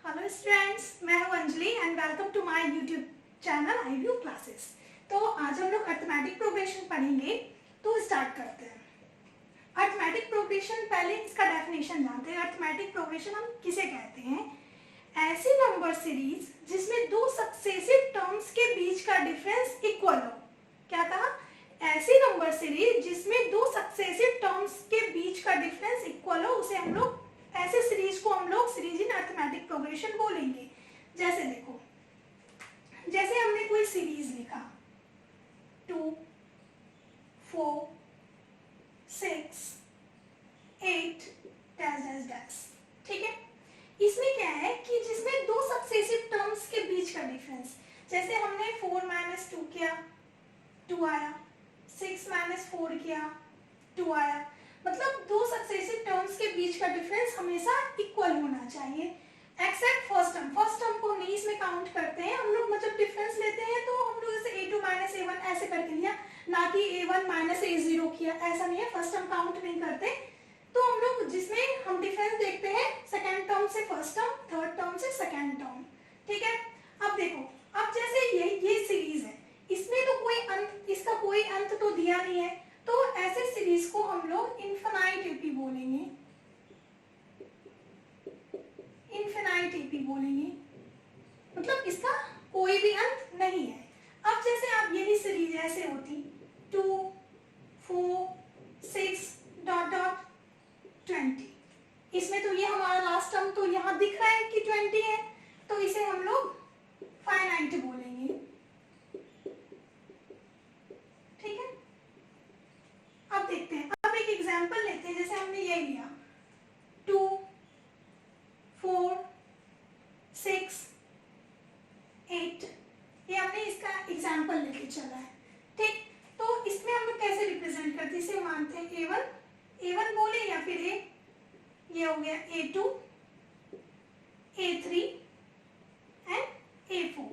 Hello students, मैं हूं Anjali and welcome to my YouTube channel iView classes. तो आज हम लोग अरिथमेटिक प्रोग्रेशन पढ़ेंगे, तो स्टार्ट करते हैं। अरिथमेटिक प्रोग्रेशन, पहले इसका डेफिनेशन जानते हैं। अरिथमेटिक प्रोग्रेशन हम किसे कहते हैं? ऐसी नंबर सीरीज जिसमें दो सक्सेसिव टर्म्स के बीच का डिफरेंस इक्वल हो। क्या कहा? ऐसी नंबर सीरीज जिसमें दो सक्सेसिव टर्म्स के बीच का डिफरेंस इक्वल हो, उसे हम लोग ऐसे सीरीज को हम लोग सीरीज इन अरिथमेटिक प्रोग्रेशन बोलेंगे। जैसे देखो, जैसे हमने कोई सीरीज लिखा 2, 4, 6, 8 डैश डैश डैश, ठीक है। इसमें क्या है कि जिसमें दो सक्सेसिव टर्म्स के बीच का डिफरेंस, जैसे हमने 4 माइनस 2 किया, 2 आया, 6 माइनस 4 किया, 2 आया। मतलब दो सक्सेसिव टर्म्स के बीच का डिफरेंस हमेशा इक्वल होना चाहिए, accept first term. First term को नहीं इसमें काउंट करते हैं हम लोग। मतलब डिफरेंस लेते हैं तो हम लोग जैसे a2 माइनस a1 ऐसे करके लिया, ना कि a1 माइनस a0 किया, ऐसा नहीं है। फर्स्ट टर्म काउंट नहीं करते। तो हम लोग जिसमें हम डिफरेंस देखते हैं सेकेंड टर्म से फर्स्ट टर्म, थर्ड टर्म से सेकेंड टर्म, ठीक है। अब देखो, अब जैसे ये सीरीज है, इसमें तो कोई अंत, इसका कोई अंत तो दिया नहीं है, तो ऐसे सीरीज को हम लोग इनफिनाइट एपी बोलेंगे। इनफिनाइट एपी बोलेंगे, मतलब इसका कोई भी अंत नहीं है। अब जैसे आप यही सीरीज ऐसे होती 2, 4, 6 डॉट डॉट 20, इसमें तो ये हमारा लास्ट टर्म तो यहाँ दिख रहा है कि 20 है, तो इसे हम लोग फाइनाइट बोलेंगे, ठीक है। अब देखते हैं, अब एक एग्जांपल लेते हैं। जैसे हमने ये लिया 2, 4, 6, 8, ये हमने इसका एग्जांपल लेके चला है, ठीक। तो इसमें हम लोग कैसे रिप्रेजेंट करते हैं? इसे मानते हैं A1 बोले, या फिर ये हो गया A2, A3 एंड A4,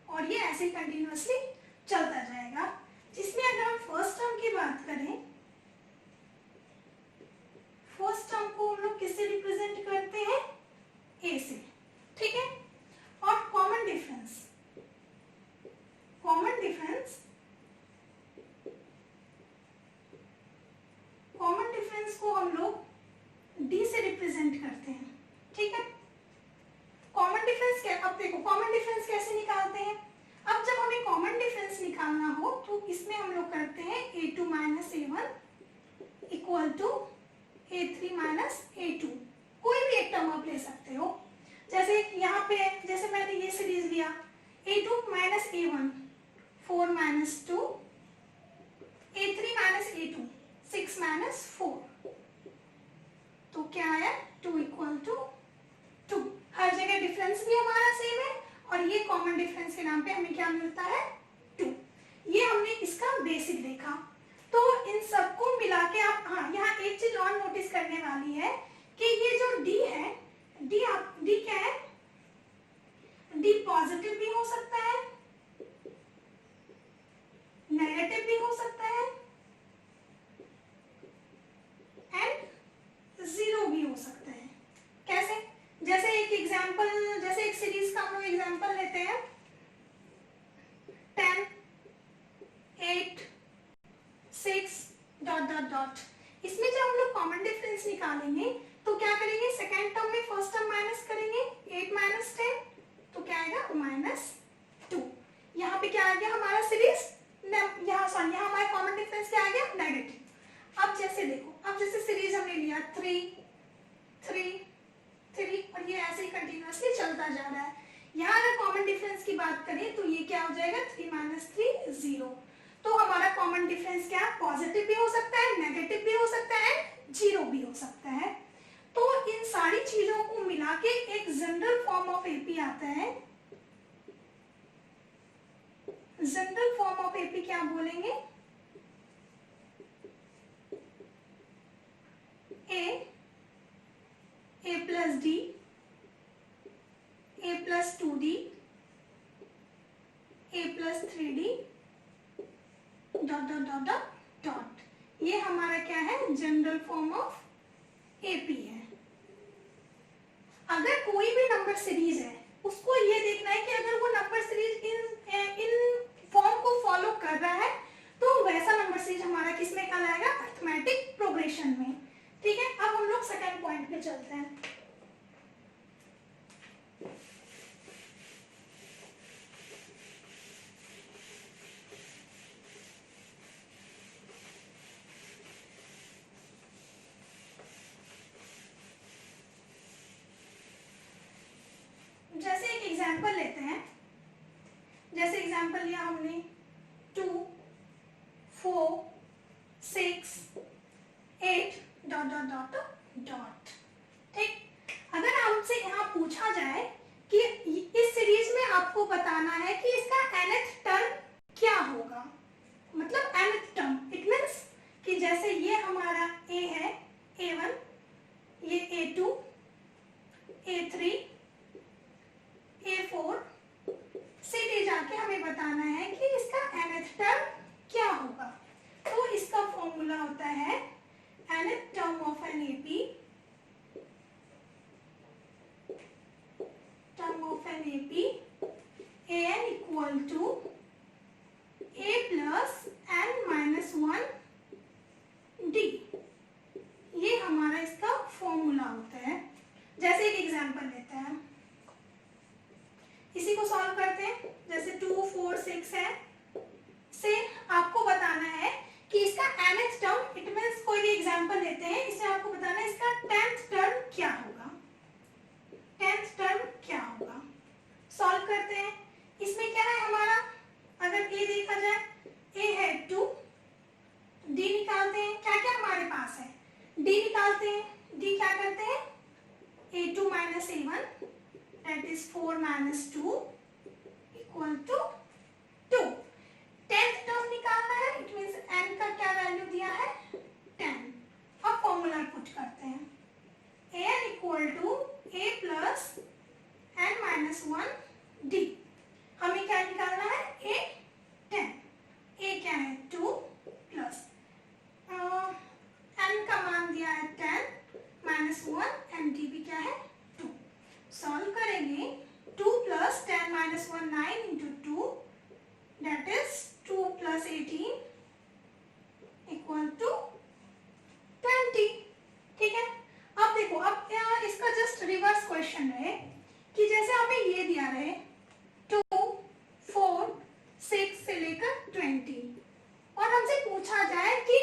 और ये ऐसे कंटिन्यूअसली चलता जाएगा। जिसमें अगर हम फर्स्ट टर्म की बात करें, फर्स्ट टर्म को हम लोग किससे रिप्रेजेंट करते हैं? ए से, ठीक है। और कॉमन डिफरेंस, कॉमन डिफरेंस को हम लोग डी से रिप्रेजेंट करते हैं, ठीक है। कॉमन डिफरेंस क्या? अब देखो, कॉमन डिफरेंस कैसे निकालते हैं? अब जब हमें कॉमन डिफरेंस निकालना हो तो इसमें हम लोग करते हैं A2 minus A1 equal to A3 minus A2। कोई भी एक टर्म आप ले सकते हो। जैसे यहाँ पे, जैसे मैंने ये सीरीज लिया A2 minus A1 4 minus 2, A3 minus A2 6 minus 4, तो क्या आया? 2 इक्वल टू 2। हर जगह डिफरेंस भी हमारा सेम है, और ये कॉमन डिफरेंस के नाम पे हमें क्या मिलता है? 2। ये हमने इसका बेसिक देखा। तो इन सबको मिला के आप, हाँ, यहाँ एक चीज और नोटिस करने वाली है कि ये जो डी है, डी क्या है? डी पॉजिटिव भी हो सकता है, नेगेटिव भी हो सकता है, एंड 0 भी हो सकता है। कैसे? जैसे एक एग्जांपल, जैसे एक सीरीज का हम लोग एग्जांपल लेते हैं 10, 8, 6 डॉट डॉट डॉट। इसमें जब हम लोग कॉमन डिफरेंस निकालेंगे तो क्या करेंगे? सेकेंड टर्म में फर्स्ट टर्म माइनस करेंगे, 8 माइनस 10, तो क्या आएगा? -2। यहाँ पे क्या आ गया हमारा सीरीज? यहाँ हमारा कॉमन डिफरेंस क्या आ गया? नेगेटिव। अब जैसे देखो, अब जैसे सीरीज हमने लिया 3, 3, 3, और ये ऐसे ही कंटिन्यूअसली चलता जा रहा है। यहाँ अगर कॉमन डिफरेंस की बात करें तो ये क्या हो जाएगा? 3 माइनस 3 0। तो हमारा कॉमन डिफरेंस क्या? पॉजिटिव भी हो सकता है, नेगेटिव भी हो सकता है, 0 भी हो सकता है। तो इन सारी चीजों को मिला के एक जनरल फॉर्म ऑफ एपी आता है। जनरल फॉर्म ऑफ एपी क्या बोलेंगे? A plus D, A plus 2D, A plus 3D dot dot dot dot dot. ये हमारा क्या है? जनरल फॉर्म ऑफ एपी है। अगर कोई भी नंबर सीरीज है उसको ये देखना है कि अगर वो नंबर सीरीज इन फॉर्म को फॉलो कर रहा है तो वैसा नंबर सीरीज हमारा किस में कहलाएगा, अरिथमेटिक प्रोग्रेशन में। ठीक है, अब हम लोग सेकंड पॉइंट पे चलते हैं। जैसे एक एग्जांपल लेते हैं, जैसे एग्जांपल लिया हमने 2 4 6 8 डॉट डॉट डॉट डॉट। ठीक, अगर हमसे यहाँ पूछा जाए कि इस सीरीज में आपको बताना है कि इसका nth टर्म क्या होगा, मतलब nth टर्म, इट मीन्स कि जैसे ये हमारा a है, a1, ये a2, a3, a4 सीधे जाके हमें बताना है कि इसका nth टर्म क्या होगा। तो इसका फॉर्मूला होता है nth term of n AP, term of n AP an equal to a plus n minus 1 d। ये हमारा इसका फॉर्मूला होता है। जैसे एक एग्जांपल लेते हैं, इसी को सॉल्व करते हैं। जैसे 2 4 6 है, से आपको बताना है कि इसका nth टर्म, इट मींस कोई भी एग्जांपल लेते हैं, इसे आपको बताना है इसका 10th टर्म क्या होगा, 10th टर्म क्या होगा। सॉल्व करते हैं, इसमें क्या है हमारा, अगर a देखा जाए, a है 2, d निकालते हैं, क्या क्या हमारे पास है, d निकालते हैं, d क्या करते हैं, a2 minus a1 that is 4 minus 2 equal to 2। 10th term निकालना है, इट मींस n का क्या वैल्यू दिया है, 10। अब फॉर्मूला पुट करते हैं, an equal to a plus n minus 1 d। हमें क्या निकालना है, a 10, a क्या है 2 प्लस n का मान दिया है 10 माइनस 1 and d भी क्या है 2। सॉल्व करेंगे, 2 plus 10 minus 1 9 into 2 that is 2 plus 18 equal to 20। ठीक है, अब देखो, अब इसका जस्ट रिवर्स क्वेश्चन है कि जैसे हमें ये दिया रहे 2 4 6 से लेकर 20 और हमसे पूछा जाए कि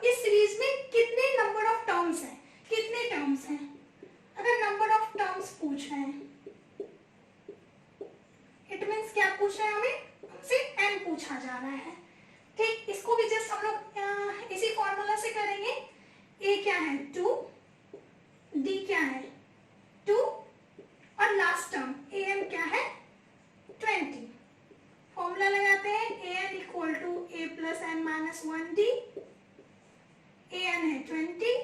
इस सीरीज में कितने नंबर ऑफ टर्म्स हैं, कितने टर्म्स हैं। अगर नंबर ऑफ टर्म्स पूछ रहे हैं, इट मींस क्या पूछ रहे हैं, हमें हमसे n पूछा जा रहा है। ठीक, इसको भी जस्ट हम लोग इसी फॉर्मूला से करेंगे। a क्या है 2, d क्या है 2 और लास्ट टर्म an क्या है 20। फॉर्मूला लगाते हैं, an equal to a plus n minus 1d। an है 20,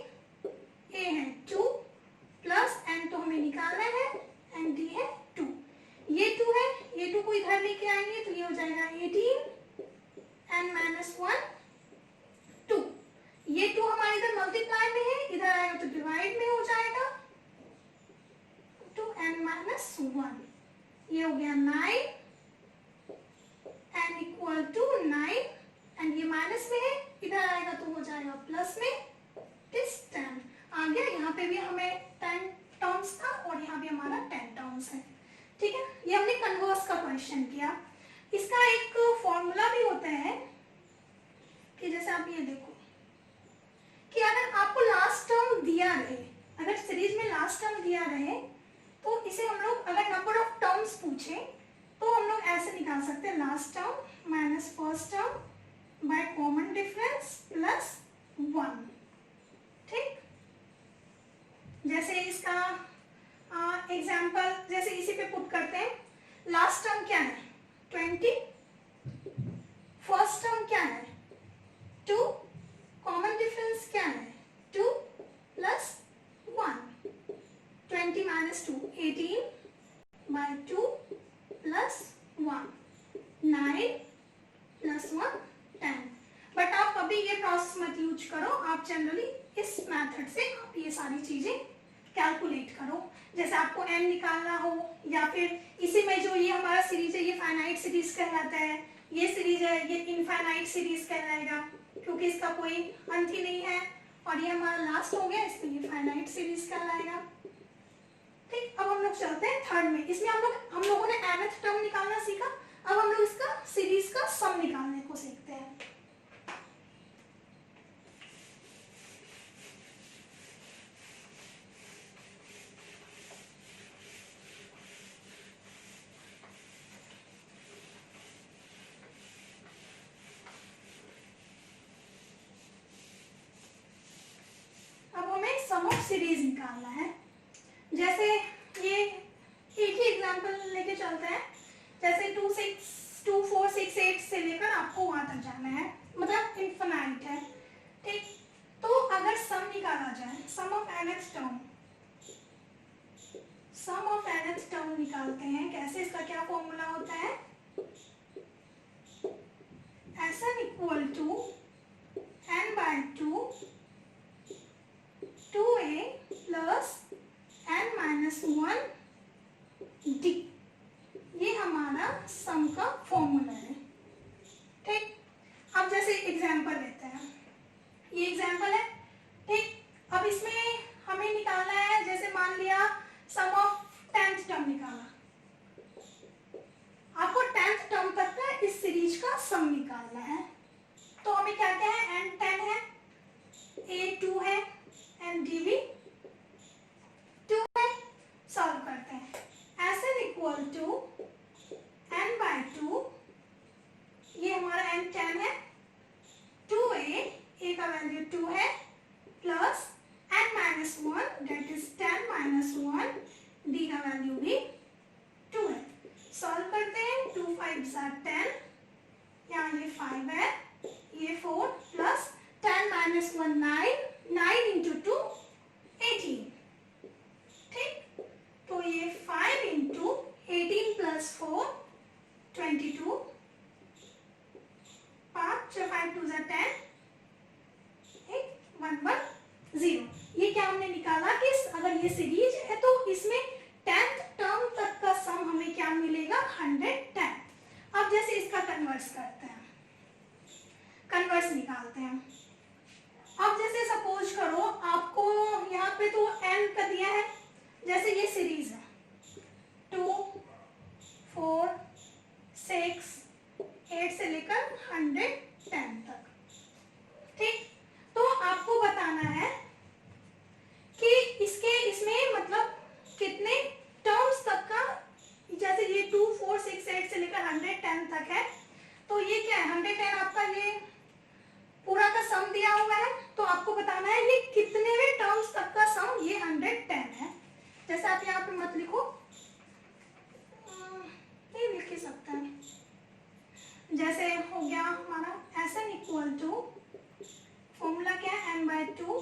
a है 2 प्लस n तो हमें निकालना है एंड d है 2। ये 2 है, ये 2 को इधर लेके आएंगे तो ये हो जाएगा 18 n माइनस 1 2। ये 2 हमारे इधर मल्टीप्लाई में है, इधर आएगा तो डिवाइड में हो जाएगा 2n माइनस 1। ये हो गया 9 n इक्वल टू 9 एंड ये माइनस में है, इधर आएगा तो हो जाएगा प्लस में, दिस 10 आ गया। यहाँ पे भी हमें 10 टर्म्स था और यहाँ भी हमारा 10 टर्म्स है। ठीक है, ये हमने कन्वर्स का क्वेश्चन किया। इसका एक फॉर्मूला भी होता है कि जैसे आप ये देखो कि अगर आपको लास्ट टर्म दिया रहे, अगर सीरीज में लास्ट टर्म दिया रहे तो इसे हम लोग, अगर नंबर ऑफ टर्म्स पूछे तो हम लोग ऐसे निकाल सकते हैं, last term minus first term by common difference plus 1। ठीक, जैसे इसका एग्जाम्पल जैसे इसी पे पुट करते हैं, लास्ट टर्म क्या है 20, फर्स्ट टर्म क्या है 2, कॉमन डिफरेंस क्या है 2 plus 1, 20 minus 2 18 by 2 plus 1 9 plus 1 10। But आप कभी ये प्रोसेस मत यूज करो, आप जनरली इस मेथड से आप ये सारी चीजें कैलकुलेट करो। जैसे आपको n निकालना हो, या फिर इसी में जो ये हमारा सीरीज है ये फाइनाइट सीरीज कहलाता है, ये सीरीज है ये इनफाइनाइट सीरीज कहलाएगा, क्योंकि इसका कोई अंत ही नहीं है, और ये हमारा लास्ट हो गया इसलिए ये फाइनाइट सीरीज कहलाएगा। ठीक, अब हम लोग चलते हैं थर्ड में। इसमें हम लोगों ने nth टर्म निकालना सीखा, अब हम लोग इसका सीरीज का सम निकालने को सीखते हैं। सम ऑफ सीरीज निकालना है। जैसे ये एक ही एग्जांपल लेके चलते हैं, जैसे 2 4 6 8 से लेकर आपको वहां तक जाना है, मतलब इनफिनाइट है। ठीक, तो अगर सम निकाला जाए, sum of nth term, sum of nth term निकालते हैं कैसे, इसका क्या फॉर्मूला होता है, Sn equal to n/2 2a plus n-1 d, ये हमारा सम का फॉर्मूला है। ठीक, अब जैसे एग्जांपल लेते हैं, ये एग्जांपल है। ठीक, अब इसमें हमें निकालना है, जैसे मान लिया सम ऑफ 10th टर्म निकाला, आपको 10th टर्म तक का इस सीरीज का सम निकालना है। तो हमें क्या क्या है, n 10 है, a 2 है, एंड डी भी 2 है। सॉल्व करते हैं, Sn इक्वल टू n/2, ये हमारा n 10 है, 2a, a का वैल्यू 2 है, plus n-1 that is 10-1, d का वैल्यू भी 2 है। सॉल्व करते हैं, 2 5 10, यहाँ ये 5 है, ये 4 प्लस 10-1 9, 9 into 2 18। ठीक, तो ये 5 into 18 plus 4 22, 5 5 2 10, 1 1 0। ये क्या हमने निकाला कि अगर ये सीरीज है तो इसमें 10th टर्म तक का सम हमें क्या मिलेगा, 110। अब जैसे इसका कन्वर्स करते हैं, कन्वर्स निकालते हैं। अब जैसे सपोज करो आपको यहाँ पे तो n का दिया है, जैसे ये सीरीज है 2 4 6 8 से लेकर 110 तक। ठीक, तो आपको बताना है कि इसमें मतलब कितने टर्म्स तक का, जैसे ये 2 4 6 8 से लेकर 110 तक है, तो ये क्या है, 110 आपका ये पूरा का सम दिया हुआ है, तो आपको बताना है ये कितने भी टर्म्स तक का सम ये 110 है। जैसे आप यहाँ पे मत लिखो, नहीं लिख ही सकते हैं। जैसे हो गया हमारा Sn इक्वल टू, फॉर्मूला क्या है, n/2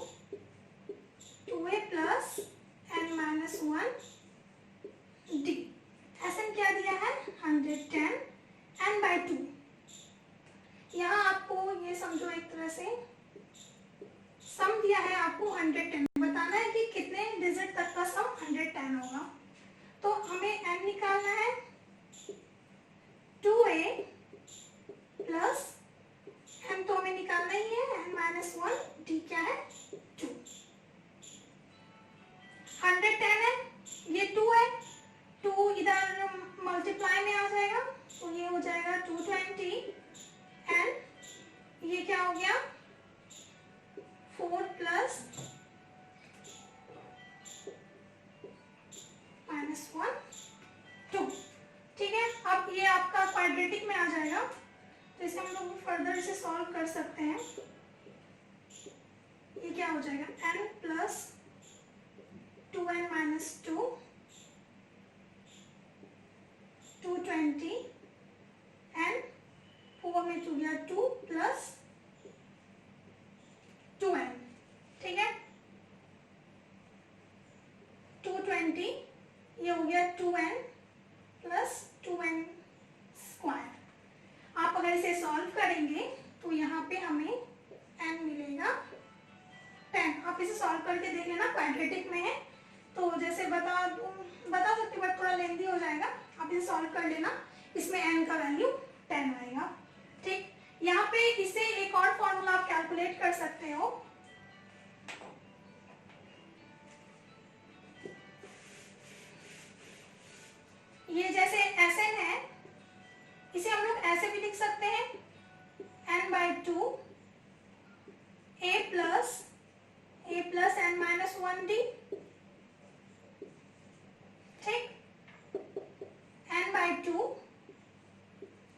2a plus n-1 d। Sn क्या दिया है, 110, n/2, यहाँ आपको ये समझो एक तरह से सम दिया है, आपको 110 बताना है कि कितने डिजिट तक का सम 110 होगा। तो हमें n निकालना है, 2a प्लस m तो हमें निकालना ही है, n-1 d क्या है 2। 110 है, ये 2 है, 2 इधर मल्टीप्लाई में आ जाएगा, तो ये हो जाएगा 220, एंड ये क्या हो गया 4 प्लस -1 2। ठीक है, अब ये आपका क्वाड्रेटिक में आ जाएगा, तो इसे हम लोग फर्दर इसे सॉल्व कर सकते हैं। ये क्या हो जाएगा, n प्लस 2n-2 220, एंड 4 में 2 गया 2 प्लस 2n। ठीक है, 220, ये हो गया 2n प्लस 2n स्क्वायर। आप अगर इसे सॉल्व करेंगे तो यहाँ पे हमें n मिलेगा 10। आप इसे सॉल्व करके देख लेना, क्वाड्रेटिक में है, बता सकती हूँ बट थोड़ा लेंदी हो जाएगा, आप इसे सॉल्व कर लेना। इसमें n का वैल्यू 10 आएगा। ठीक, यहाँ पे इसे एक और फॉर्मूला आप कैलकुलेट कर सकते हो। ये जैसे Sn है, इसे हम लोग ऐसे भी लिख सकते हैं n/2 a प्लस n-1d। ठीक, n/2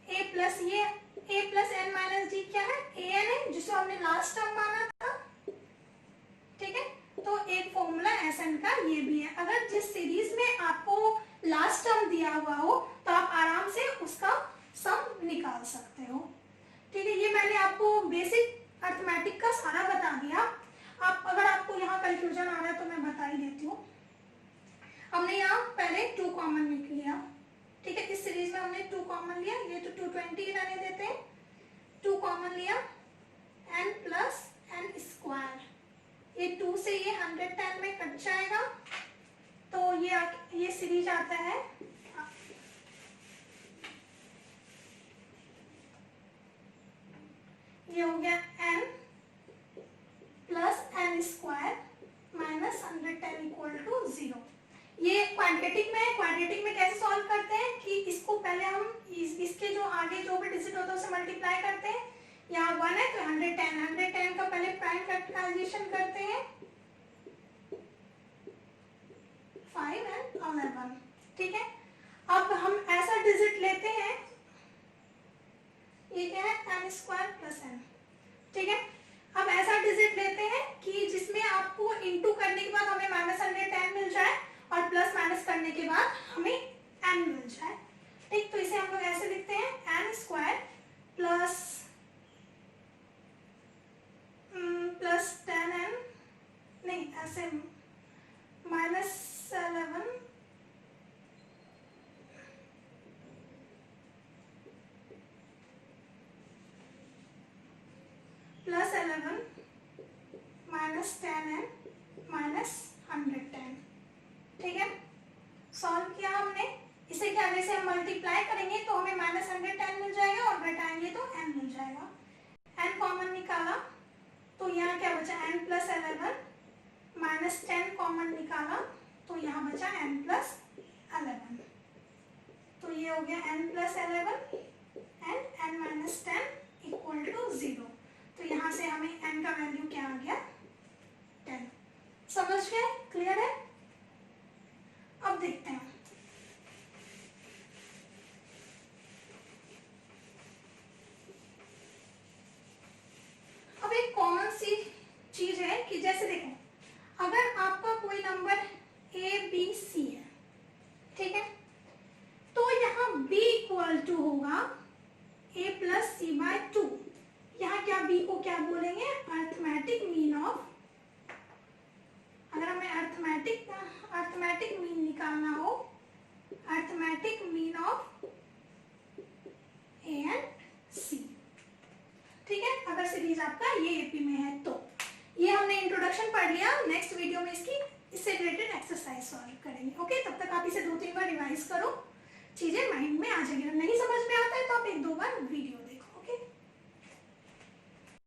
a प्लस ये a प्लस n-d क्या है, an है जिसको हमने लास्ट टर्म माना था। ठीक है, तो एक फॉर्मूला Sn का ये भी है। अगर जिस सीरीज में आपको लास्ट टर्म दिया हुआ हो तो आप आराम से उसका सम निकाल सकते हो। ठीक है, ये मैंने आपको बेसिक अर्थमेटिक का सारा बता दिया। आप अगर आपको यहाँ कंफ्यूजन आ रहा है तो मैं बता ही देती हूँ। हमने यहाँ पहले 2 कॉमन लिख लिया। ठीक है, इस सीरीज में हमने 2 कॉमन लिया, ये तो 220 रहने देते हैं। 2 कॉमन लिया, n प्लस n स्क्वायर, ये 2 से ये 110 में कट जाएगा, तो ये सीरीज आता है ये हो गया n plus n square minus 110 equal to 0। ये क्वाड्रेटिक में है। क्वाड्रेटिक में कैसे सॉल्व करते हैं कि इसको पहले हम इसके जो आगे जो भी डिजिट होता है उससे मल्टीप्लाई करते हैं। यहाँ 1 है तो 110 का पहले प्राइम फैक्टराइजेशन करते हैं, 5 and 11। ठीक है, अब हम ऐसा डिजिट लेते हैं, ये क्या है n स्क्वायर प्लस n। ठीक है, अब ऐसा डिजिट लेते हैं कि जिसमें आपको इंटू करने के बाद हमें -110 मिल जाए और प्लस माइनस करने के बाद हमें n मिल जाए। ठीक, तो इसे हम लोग ऐसे लिखते हैं n स्क्वायर प्लस 10n, नहीं ऐसे -11 प्लस 11 माइनस 10n माइनस 110। ठीक है, सॉल्व किया हमने। इसे क्या जैसे हम मल्टीप्लाई करेंगे तो हमें -110 मिल जाएगा और घटाएंगे तो n मिल जाएगा। n कॉमन निकाला तो यहाँ क्या बचा n प्लस 11 माइनस 10 कॉमन निकाला तो यहाँ बचा n प्लस 11। तो ये हो गया n plus 11 and n minus 10 equal to 0। तो यहाँ से हमें n का वैल्यू क्या आ गया, 10। समझ गए, क्लियर है? अब देखते हैं अब एक कॉमन सी चीज है कि जैसे देखो अगर आपका कोई नंबर a b c है, ठीक है, तो यहाँ b इक्वल टू होगा a प्लस c बाय 2। यहाँ क्या b को क्या बोलेंगे, अर्थमेटिक मीन ऑफ। अगर हमें अर्थमेटिक मीन निकालना हो, arithmetic mean of a and c। ठीक है, अगर सीरीज आपका ये एपी में है तो ये हमने इंट्रोडक्शन पढ़ लिया। नेक्स्ट वीडियो में इससे रिलेटेड एक्सरसाइज सॉल्व करेंगे। ओके, तब तक आप इसे 2-3 बार रिवाइज करो, चीजें माइंड में आ जाएगी। नहीं समझ में आता है तो आप 1-2 बार वीडियो